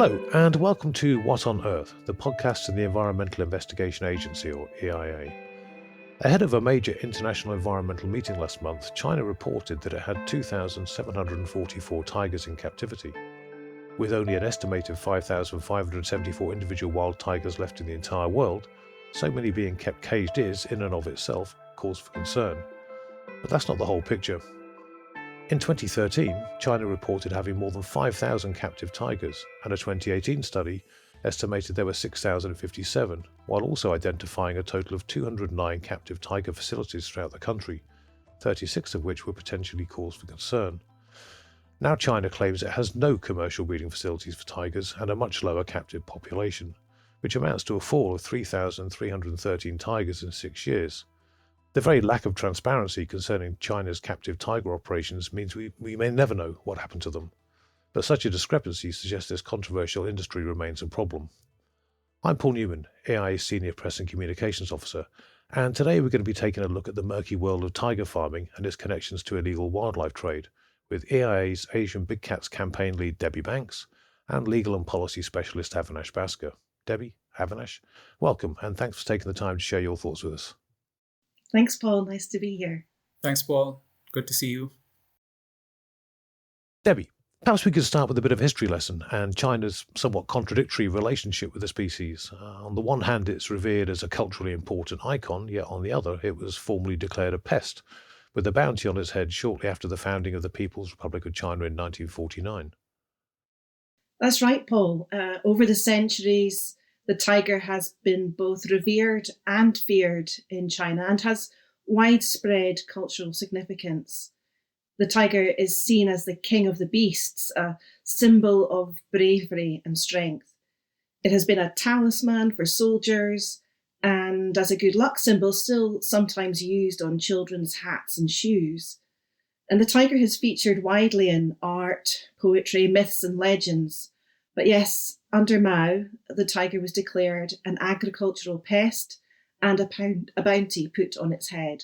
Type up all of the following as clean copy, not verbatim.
Hello, and welcome to What on Earth, the podcast of the Environmental Investigation Agency, or EIA. Ahead of a major international environmental meeting last month, China reported that it had 2,744 tigers in captivity. With only an estimated 5,574 individual wild tigers left in the entire world, so many being kept caged is, in and of itself, cause for concern. But that's not the whole picture. In 2013, China reported having more than 5,000 captive tigers, and a 2018 study estimated there were 6,057, while also identifying a total of 209 captive tiger facilities throughout the country, 36 of which were potentially cause for concern. Now China claims it has no commercial breeding facilities for tigers and a much lower captive population, which amounts to a fall of 3,313 tigers in 6 years. The very lack of transparency concerning China's captive tiger operations means we may never know what happened to them. But such a discrepancy suggests this controversial industry remains a problem. I'm Paul Newman, AIA's Senior Press and Communications Officer, and today we're going to be taking a look at the murky world of tiger farming and its connections to illegal wildlife trade, with AIA's Asian Big Cats campaign lead Debbie Banks and legal and policy specialist Avinash Basker. Debbie, Avinash, welcome, and thanks for taking the time to share your thoughts with us. Thanks, Paul. Nice to be here. Thanks, Paul. Good to see you. Debbie, perhaps we could start with a bit of a history lesson and China's somewhat contradictory relationship with the species. On the one hand, it's revered as a culturally important icon, yet on the other, it was formally declared a pest, with a bounty on its head shortly after the founding of the People's Republic of China in 1949. That's right, Paul. Over the centuries, the tiger has been both revered and feared in China and has widespread cultural significance. The tiger is seen as the king of the beasts, a symbol of bravery and strength. It has been a talisman for soldiers and as a good luck symbol, still sometimes used on children's hats and shoes. And the tiger has featured widely in art, poetry, myths and legends. But yes, under Mao, the tiger was declared an agricultural pest and a bounty put on its head.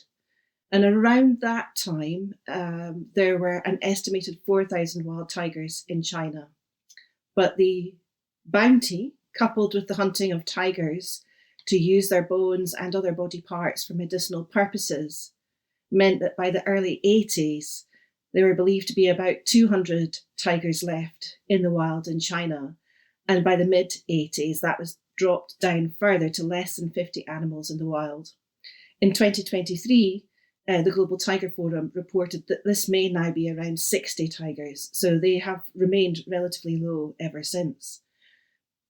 And around that time, there were an estimated 4,000 wild tigers in China. But the bounty, coupled with the hunting of tigers to use their bones and other body parts for medicinal purposes, meant that by the early 80s, there were believed to be about 200 tigers left in the wild in China. And by the mid-80s, that was dropped down further to less than 50 animals in the wild. In 2023, the Global Tiger Forum reported that this may now be around 60 tigers, so they have remained relatively low ever since.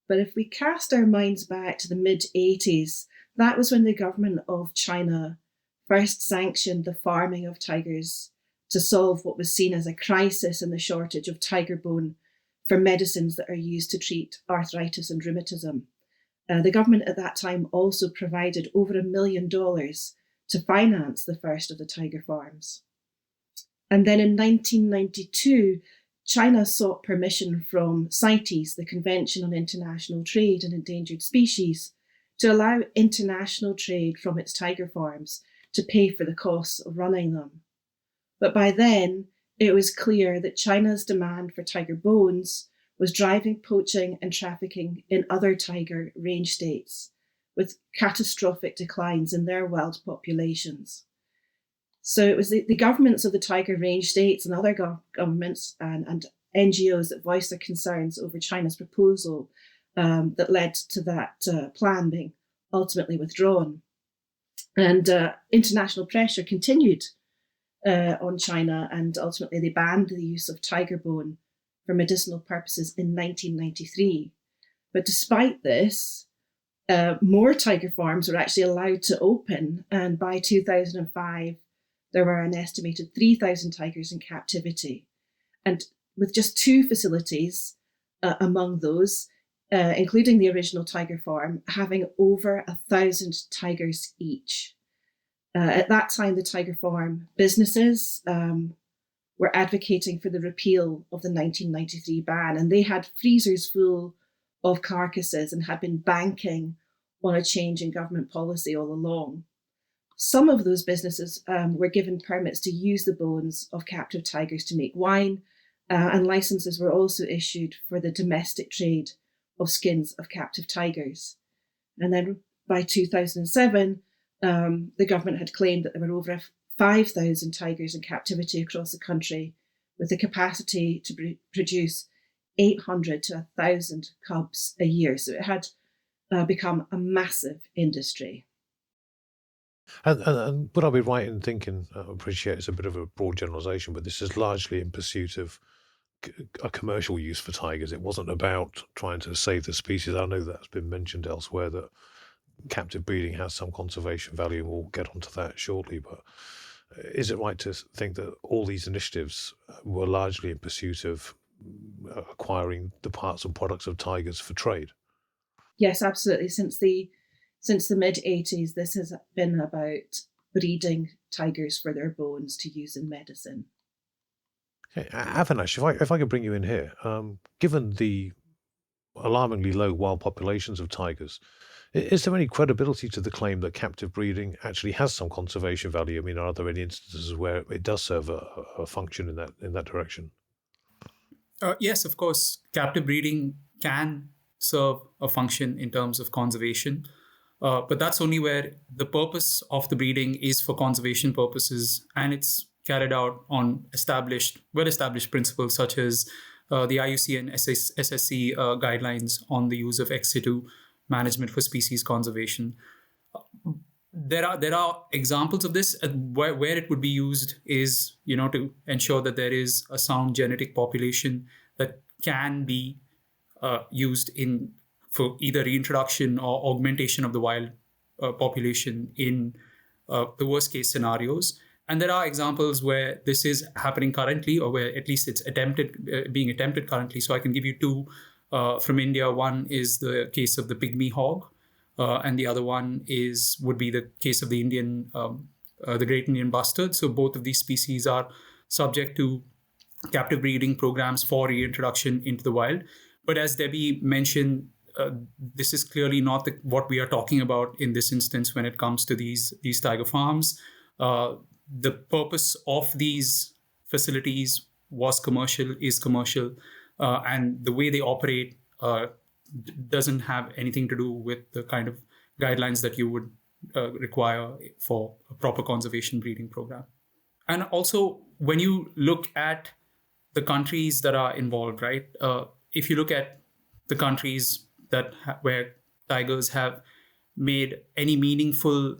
But if we cast our minds back to the mid-80s, that was when the government of China first sanctioned the farming of tigers to solve what was seen as a crisis in the shortage of tiger bone for medicines that are used to treat arthritis and rheumatism. The government at that time also provided over $1 million to finance the first of the tiger farms. And then in 1992, China sought permission from CITES, the Convention on International Trade in Endangered Species, to allow international trade from its tiger farms to pay for the costs of running them. But by then, it was clear that China's demand for tiger bones was driving poaching and trafficking in other tiger range states, with catastrophic declines in their wild populations. So it was the governments of the tiger range states and other governments and NGOs that voiced their concerns over China's proposal that led to that plan being ultimately withdrawn. And international pressure continued on China, and ultimately they banned the use of tiger bone for medicinal purposes in 1993. But despite this, more tiger farms were actually allowed to open, and by 2005, there were an estimated 3,000 tigers in captivity. And with just 2 facilities among those, including the original tiger farm, having over 1,000 tigers each. At that time, the tiger farm businesses were advocating for the repeal of the 1993 ban, and they had freezers full of carcasses and had been banking on a change in government policy all along. Some of those businesses were given permits to use the bones of captive tigers to make wine, and licenses were also issued for the domestic trade of skins of captive tigers. And then by 2007, the government had claimed that there were over 5,000 tigers in captivity across the country, with the capacity to produce 800 to 1,000 cubs a year. So it had become a massive industry. And would I be right in thinking, I appreciate it's a bit of a broad generalization, but this is largely in pursuit of a commercial use for tigers. It wasn't about trying to save the species. I know that's been mentioned elsewhere that captive breeding has some conservation value, and we'll get onto that shortly. But is it right to think that all these initiatives were largely in pursuit of acquiring the parts and products of tigers for trade? Yes, absolutely. Since the mid 80s, this has been about breeding tigers for their bones to use in medicine. Okay, Avinash, if I could bring you in here, given the alarmingly low wild populations of tigers, is there any credibility to the claim that captive breeding actually has some conservation value? I mean, are there any instances where it does serve a function in that direction? Yes, of course, captive breeding can serve a function in terms of conservation, but that's only where the purpose of the breeding is for conservation purposes, and it's carried out on well-established principles such as the IUCN SSC guidelines on the use of ex situ management for species conservation. There are examples of this where it would be used is to ensure that there is a sound genetic population that can be used for either reintroduction or augmentation of the wild population in the worst case scenarios. And there are examples where this is happening currently, or where at least it's being attempted currently. So I can give you two from India. One is the case of the pygmy hog. And the other one would be the case of the the great Indian bustard. So both of these species are subject to captive breeding programs for reintroduction into the wild. But as Debbie mentioned, this is clearly not what we are talking about in this instance when it comes to these tiger farms. The purpose of these facilities is commercial, and the way they operate doesn't have anything to do with the kind of guidelines that you would require for a proper conservation breeding program. And also, when you look at the countries that are involved, right? If you look at the countries where tigers have made any meaningful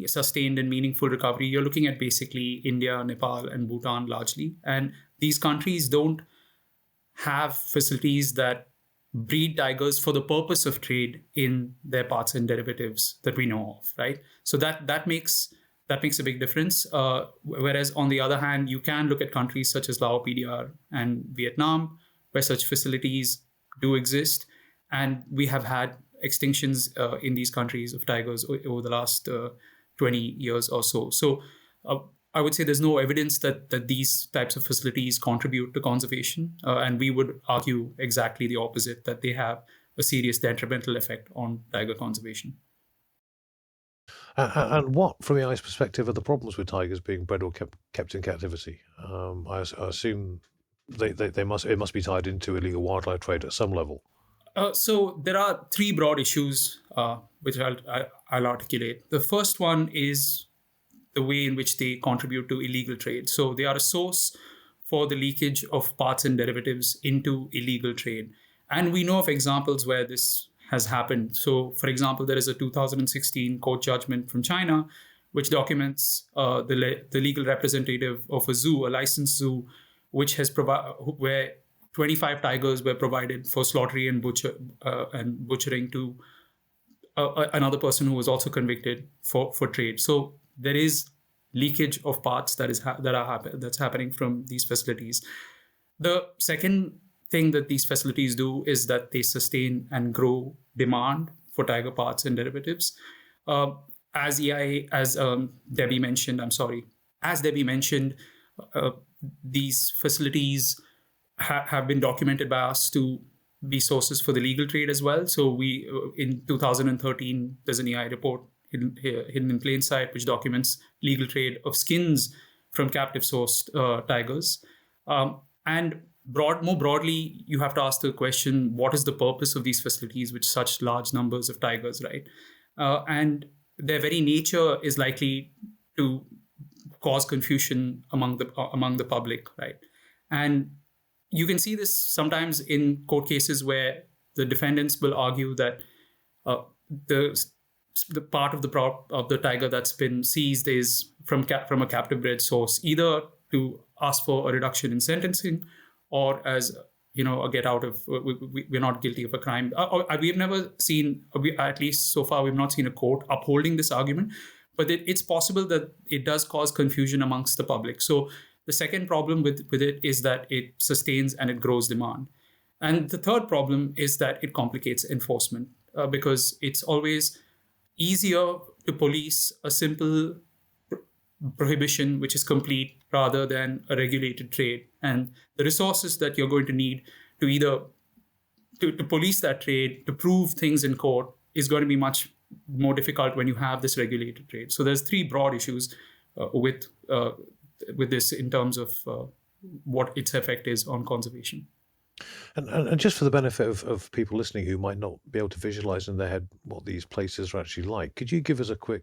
sustained and meaningful recovery, you're looking at basically India, Nepal, and Bhutan largely. And these countries don't have facilities that breed tigers for the purpose of trade in their parts and derivatives that we know of, right? So that makes a big difference. Whereas on the other hand, you can look at countries such as Laos, PDR, and Vietnam, where such facilities do exist, and we have had extinctions in these countries of tigers over the last 20 years or so. So I would say there's no evidence that these types of facilities contribute to conservation, and we would argue exactly the opposite, that they have a serious detrimental effect on tiger conservation. And what, from the EI's perspective, are the problems with tigers being bred or kept in captivity? I assume it must be tied into illegal wildlife trade at some level. So there are three broad issues which I'll articulate. The first one is the way in which they contribute to illegal trade. So they are a source for the leakage of parts and derivatives into illegal trade. And we know of examples where this has happened. So, for example, there is a 2016 court judgment from China which documents the legal representative of a licensed zoo, which has where 25 tigers were provided for slaughtering and butchering to another person who was also convicted for trade. So there is leakage of parts that's happening from these facilities. The second thing that these facilities do is that they sustain and grow demand for tiger parts and derivatives. As Debbie mentioned, these facilities have been documented by us to be sources for the legal trade as well. So we, in 2013, there's an EI report hidden in plain sight, which documents legal trade of skins from captive sourced tigers. And more broadly, you have to ask the question, what is the purpose of these facilities with such large numbers of tigers, right? And their very nature is likely to cause confusion among the public, right? And you can see this sometimes in court cases where the defendants will argue that uh, the the part of the tiger that's been seized is from a captive bred source, either to ask for a reduction in sentencing, or as a get out of we're not guilty of a crime. We've never seen, at least so far, we've not seen a court upholding this argument. But it's possible that it does cause confusion amongst the public. So the second problem with it is that it sustains and it grows demand. And the third problem is that it complicates enforcement, because it's always easier to police a simple prohibition which is complete rather than a regulated trade. And the resources that you're going to need to either to police that trade, to prove things in court, is going to be much more difficult when you have this regulated trade. So there's three broad issues with this in terms of what its effect is on conservation. And just for the benefit of people listening who might not be able to visualize in their head what these places are actually like, could you give us a quick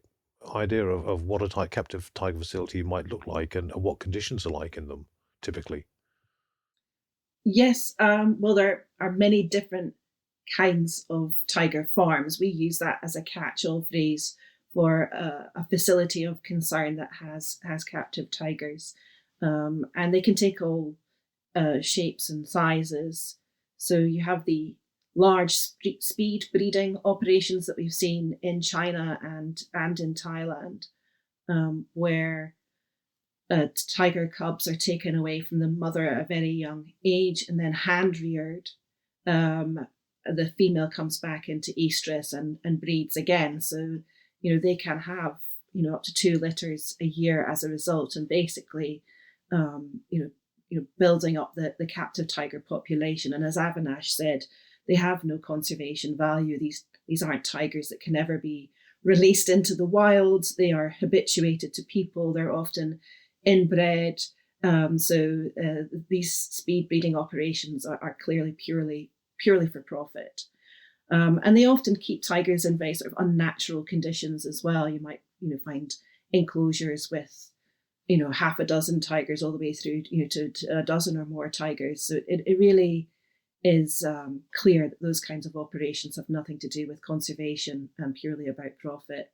idea of what a captive tiger facility might look like and what conditions are like in them typically? Yes, well, there are many different kinds of tiger farms. We use that as a catch-all phrase for a facility of concern that has captive tigers, and they can take all shapes and sizes. So you have the large speed breeding operations that we've seen in China and in Thailand, where tiger cubs are taken away from the mother at a very young age and then hand reared. The female comes back into estrus and breeds again. So, they can have, up to 2 litters a year as a result. And basically, building up the captive tiger population. And as Avinash said, they have no conservation value. These aren't tigers that can ever be released into the wild. They are habituated to people. They're often inbred. So these speed breeding operations are clearly purely for profit. And they often keep tigers in very sort of unnatural conditions as well. You might find enclosures with half a dozen tigers all the way through to a dozen or more tigers. So it really is clear that those kinds of operations have nothing to do with conservation and purely about profit.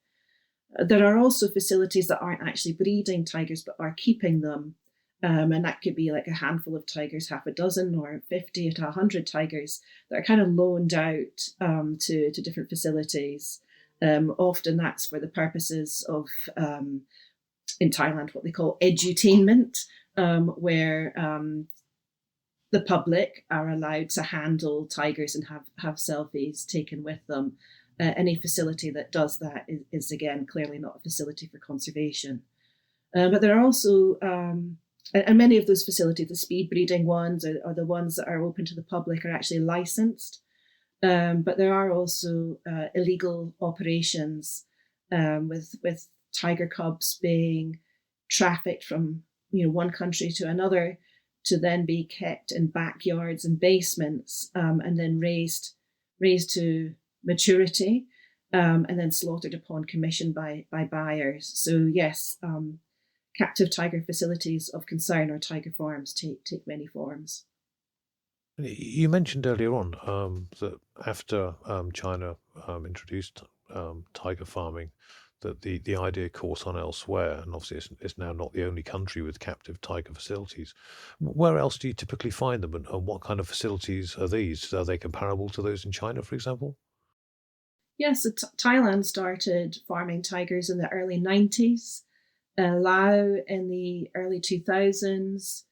There are also facilities that aren't actually breeding tigers but are keeping them, and that could be like a handful of tigers, half a dozen, or 50 to 100 tigers that are kind of loaned out to different facilities. Often that's for the purposes of in Thailand what they call edutainment, where the public are allowed to handle tigers and have selfies taken with them. Any facility that does that is again clearly not a facility for conservation. But there are also, and many of those facilities, the speed breeding ones are the ones that are open to the public, are actually licensed. But there are also illegal operations with tiger cubs being trafficked from one country to another to then be kept in backyards and basements, and then raised to maturity, and then slaughtered upon commission by buyers. So yes, captive tiger facilities of concern or tiger farms take many forms. You mentioned earlier on that after China introduced tiger farming, that the idea caught on elsewhere, and obviously it's now not the only country with captive tiger facilities. Where else do you typically find them, and what kind of facilities are these? Are they comparable to those in China, for example? Yes, so Thailand started farming tigers in the early 90s, Laos in the early 2000s,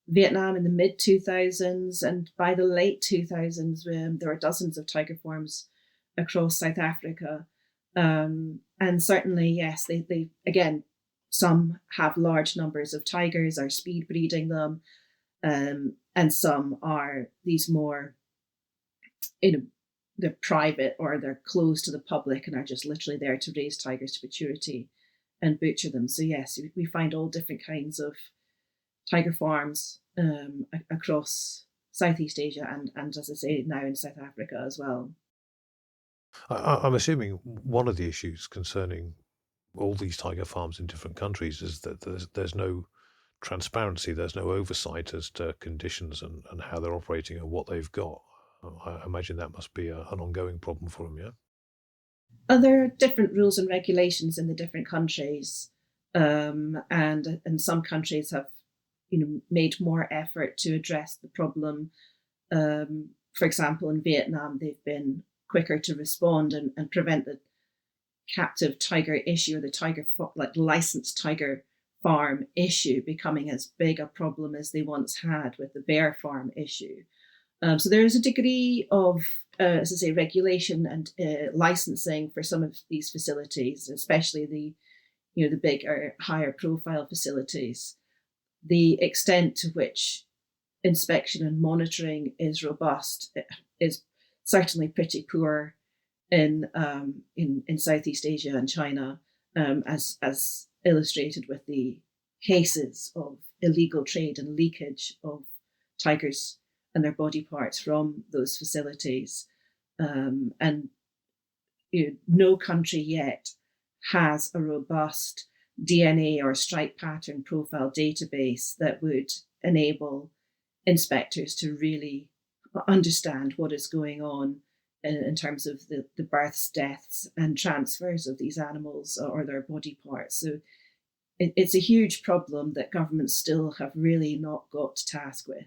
Vietnam in the mid 2000s, and by the late 2000s, there were dozens of tiger farms across South Africa. And certainly, yes, they again, some have large numbers of tigers, are speed breeding them, and some are these more, they're private or they're closed to the public and are just literally there to raise tigers to maturity and butcher them. So yes, we find all different kinds of tiger farms across Southeast Asia and, as I say, now in South Africa as well. I'm assuming one of the issues concerning all these tiger farms in different countries is that there's no transparency, there's no oversight as to conditions and how they're operating and what they've got. I imagine that must be an ongoing problem for them, yeah? There are different rules and regulations in the different countries, and some countries have, made more effort to address the problem. For example, in Vietnam, they've been quicker to respond and prevent the captive tiger issue or the licensed tiger farm issue becoming as big a problem as they once had with the bear farm issue. So there is a degree of, as I say, regulation and licensing for some of these facilities, especially the bigger, higher profile facilities. The extent to which inspection and monitoring is robust is certainly pretty poor in Southeast Asia and China, as illustrated with the cases of illegal trade and leakage of tigers and their body parts from those facilities. And no country yet has a robust DNA or stripe pattern profile database that would enable inspectors to really understand what is going on in terms of the births, deaths, and transfers of these animals or their body parts. So it's a huge problem that governments still have really not got to task with.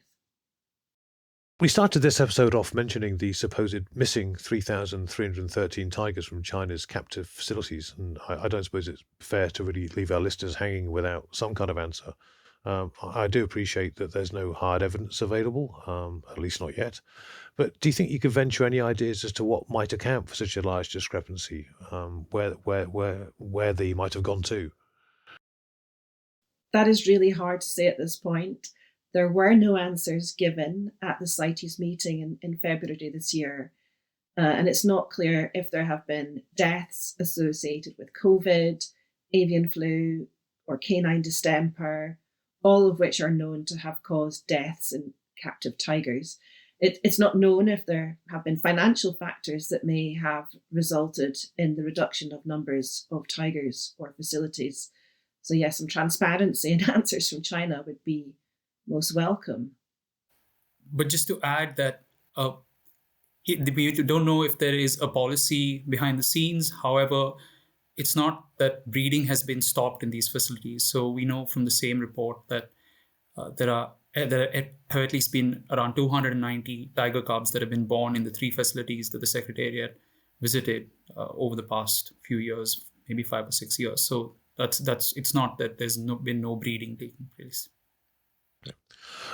We started this episode off mentioning the supposed missing 3,313 tigers from China's captive facilities, and I don't suppose it's fair to really leave our listeners hanging without some kind of answer. I do appreciate that there's no hard evidence available, at least not yet. But do you think you could venture any ideas as to what might account for such a large discrepancy, where they might have gone to? That is really hard to say at this point. There were no answers given at the CITES meeting in February this year. And it's not clear if there have been deaths associated with COVID, avian flu, or canine distemper, all of which are known to have caused deaths in captive tigers. It's not known if there have been financial factors that may have resulted in the reduction of numbers of tigers or facilities. So yes, some transparency and answers from China would be most welcome. But just to add that we don't know if there is a policy behind the scenes. However, it's not that breeding has been stopped in these facilities. So we know from the same report that there have at least been around 290 tiger cubs that have been born in the 3 facilities that the Secretariat visited over the past few years, maybe 5 or 6 years. So that's it's not that there's been no breeding taking place. Yeah.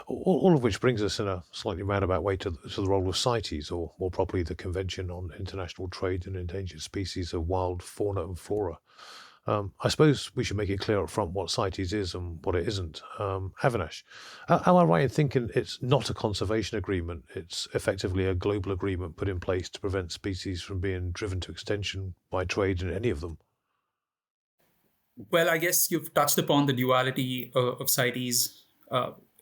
All of which brings us in a slightly roundabout way to the role of CITES, or more properly the Convention on International Trade in Endangered Species of Wild Fauna and Flora. I suppose we should make it clear up front what CITES is and what it isn't. Avinash, am I right in thinking it's not a conservation agreement? It's effectively a global agreement put in place to prevent species from being driven to extinction by trade in any of them? Well, I guess you've touched upon the duality of CITES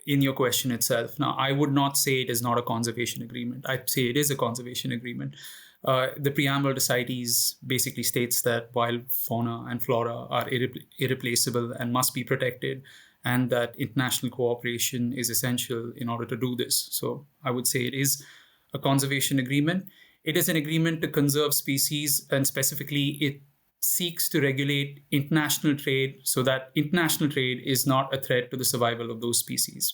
in your question itself. Now, I would not say it is not a conservation agreement. I'd say it is a conservation agreement. The preamble to CITES basically states that wild fauna and flora are irreplaceable and must be protected, and that international cooperation is essential in order to do this. So I would say it is a conservation agreement. It is an agreement to conserve species, and specifically it seeks to regulate international trade so that international trade is not a threat to the survival of those species.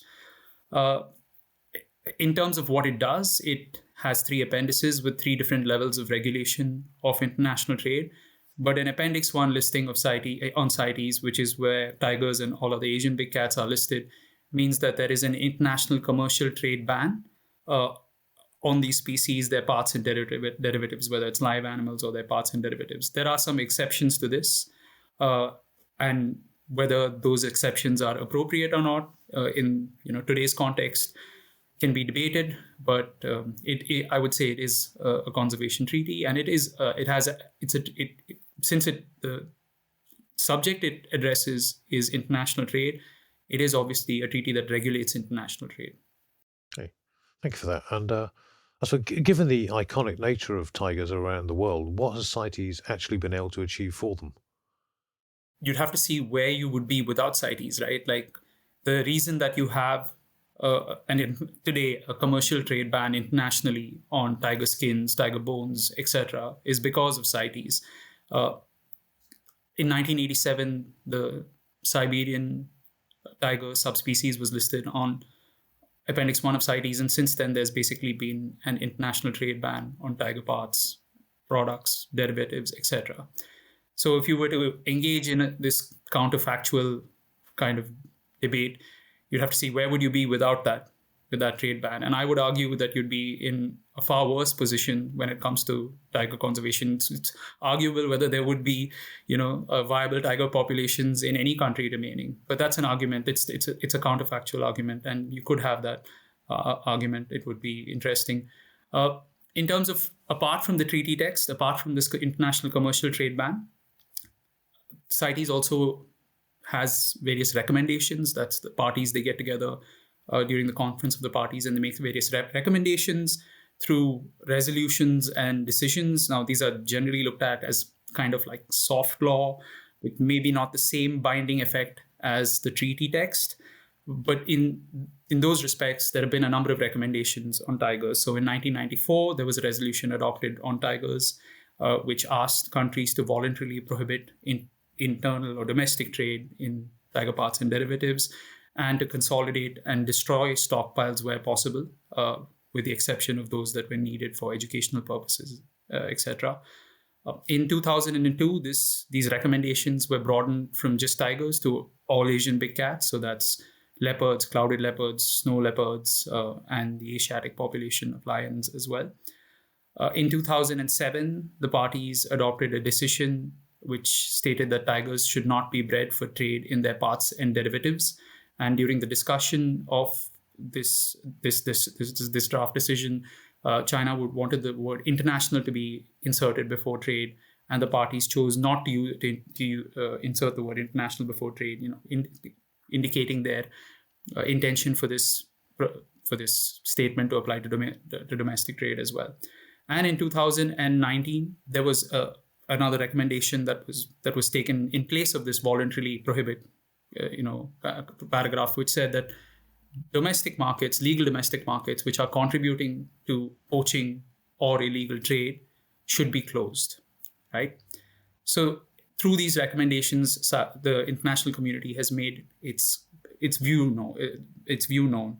In terms of what it does, it has 3 appendices with 3 different levels of regulation of international trade. But an Appendix 1 listing of CITES, which is where tigers and all of the Asian big cats are listed, means that there is an international commercial trade ban on these species, their parts and derivatives, whether it's live animals or their parts and derivatives. There are some exceptions to this, and whether those exceptions are appropriate or not in today's context can be debated. But I would say it is a conservation treaty, and since the subject it addresses is international trade, it is obviously a treaty that regulates international trade. Okay, thank you for that. And so, given the iconic nature of tigers around the world, what has CITES actually been able to achieve for them? You'd have to see where you would be without CITES, right? Like the reason that you have today a commercial trade ban internationally on tiger skins, tiger bones, etc., is because of CITES. In 1987, the Siberian tiger subspecies was listed on Appendix 1 of CITES, and since then there's basically been an international trade ban on tiger parts, products, derivatives, etc. So if you were to engage in this counterfactual kind of debate, you'd have to see where would you be without that trade ban. And I would argue that you'd be in a far worse position when it comes to tiger conservation. It's arguable whether there would be, viable tiger populations in any country remaining. But that's an argument. It's a counterfactual argument, and you could have that argument. It would be interesting. In terms of, apart from the treaty text, apart from this international commercial trade ban, CITES also has various recommendations. That's the parties, they get together during the conference of the parties, and they make various recommendations through resolutions and decisions. Now, these are generally looked at as kind of like soft law, with maybe not the same binding effect as the treaty text. But in those respects, there have been a number of recommendations on tigers. So in 1994, there was a resolution adopted on tigers, which asked countries to voluntarily prohibit internal or domestic trade in tiger parts and derivatives, and to consolidate and destroy stockpiles where possible, with the exception of those that were needed for educational purposes, etc. In 2002, these recommendations were broadened from just tigers to all Asian big cats. So that's leopards, clouded leopards, snow leopards, and the Asiatic population of lions as well. In 2007, the parties adopted a decision which stated that tigers should not be bred for trade in their parts and derivatives. And during the discussion of this draft decision, China wanted the word international to be inserted before trade, and the parties chose not to insert the word international before trade, indicating their intention for this statement to apply to domestic trade as well. And in 2019, there was another recommendation that was taken in place of this voluntarily prohibit paragraph, which said that legal domestic markets, which are contributing to poaching or illegal trade, should be closed, right? So through these recommendations, the international community has made its view known.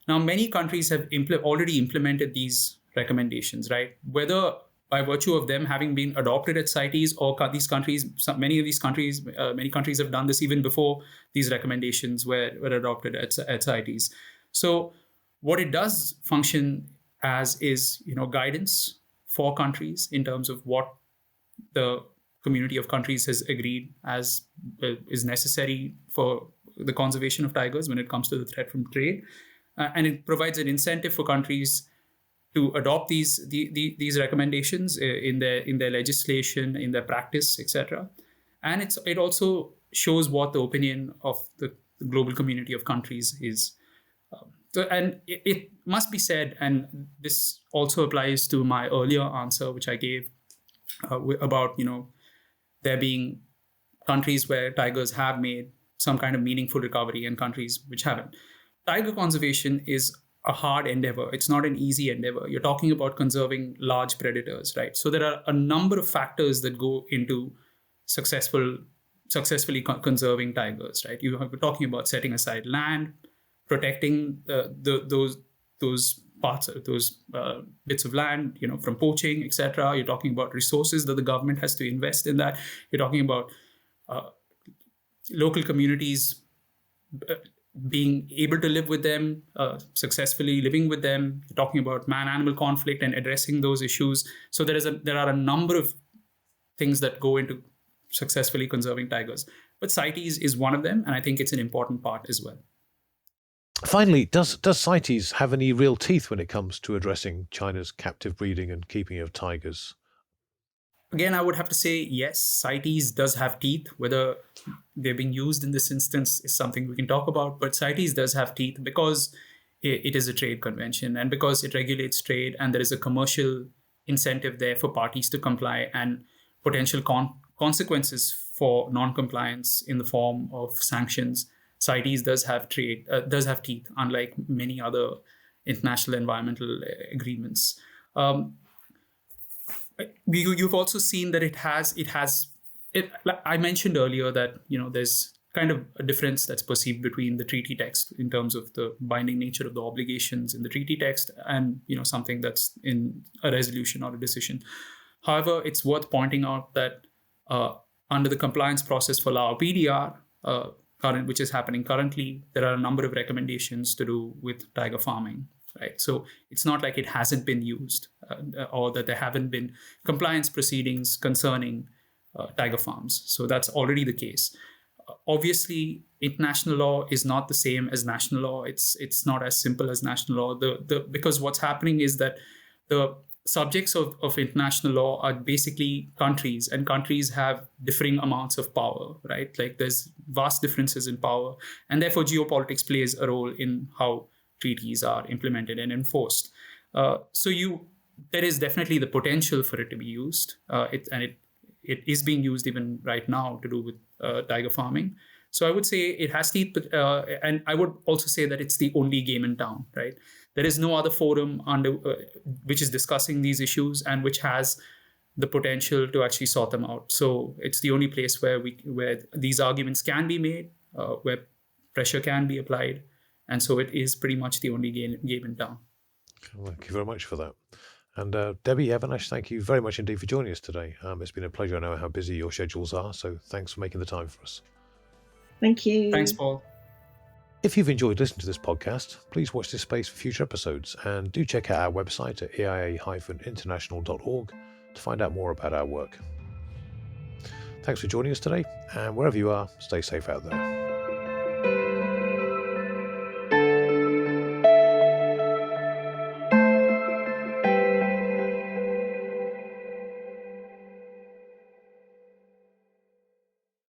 Now, many countries have already implemented these recommendations, right? Whether by virtue of them having been adopted at CITES, or many countries have done this even before these recommendations were adopted at CITES. So what it does function as is, guidance for countries in terms of what the community of countries has agreed as is necessary for the conservation of tigers when it comes to the threat from trade. And it provides an incentive for countries to adopt these recommendations in their legislation, in their practice, etc. And it also shows what the opinion of the global community of countries is. And it must be said, and this also applies to my earlier answer, which I gave about there being countries where tigers have made some kind of meaningful recovery and countries which haven't. Tiger conservation is a hard endeavor. It's not an easy endeavor. You're talking about conserving large predators, right? So there are a number of factors that go into successfully conserving tigers, right? We're talking about setting aside land, protecting those parts of those bits of land, from poaching, etc. You're talking about resources that the government has to invest in that. You're talking about local communities being able to live with them, successfully living with them. You're talking about man-animal conflict and addressing those issues. So there are a number of things that go into successfully conserving tigers. But CITES is one of them, and I think it's an important part as well. Finally, does CITES have any real teeth when it comes to addressing China's captive breeding and keeping of tigers? Again, I would have to say yes, CITES does have teeth. Whether they're being used in this instance is something we can talk about, but CITES does have teeth because it is a trade convention and because it regulates trade and there is a commercial incentive there for parties to comply and potential consequences for non-compliance in the form of sanctions. CITES does have teeth, unlike many other international environmental agreements. You've also seen that like I mentioned earlier that there's kind of a difference that's perceived between the treaty text in terms of the binding nature of the obligations in the treaty text and something that's in a resolution or a decision. However, it's worth pointing out that under the compliance process for Lao PDR, which is happening currently, there are a number of recommendations to do with tiger farming. Right, so it's not like it hasn't been used or that there haven't been compliance proceedings concerning tiger farms. So that's already the case. Obviously, international law is not the same as national law. It's not as simple as national law. Because what's happening is that the subjects of international law are basically countries, and countries have differing amounts of power, right? Like there's vast differences in power, and therefore geopolitics plays a role in how treaties are implemented and enforced. There is definitely the potential for it to be used, it is being used even right now to do with tiger farming. So I would say it has teeth, and I would also say that it's the only game in town, right? There is no other forum which is discussing these issues and which has the potential to actually sort them out. So it's the only place where these arguments can be made, where pressure can be applied. And so it is pretty much the only game in town. Thank you very much for that. And Debbie, Avinash, thank you very much indeed for joining us today. It's been a pleasure. I know how busy your schedules are, so thanks for making the time for us. Thank you. Thanks, Paul. If you've enjoyed listening to this podcast, please watch this space for future episodes and do check out our website at eia-international.org to find out more about our work. Thanks for joining us today, and wherever you are, stay safe out there.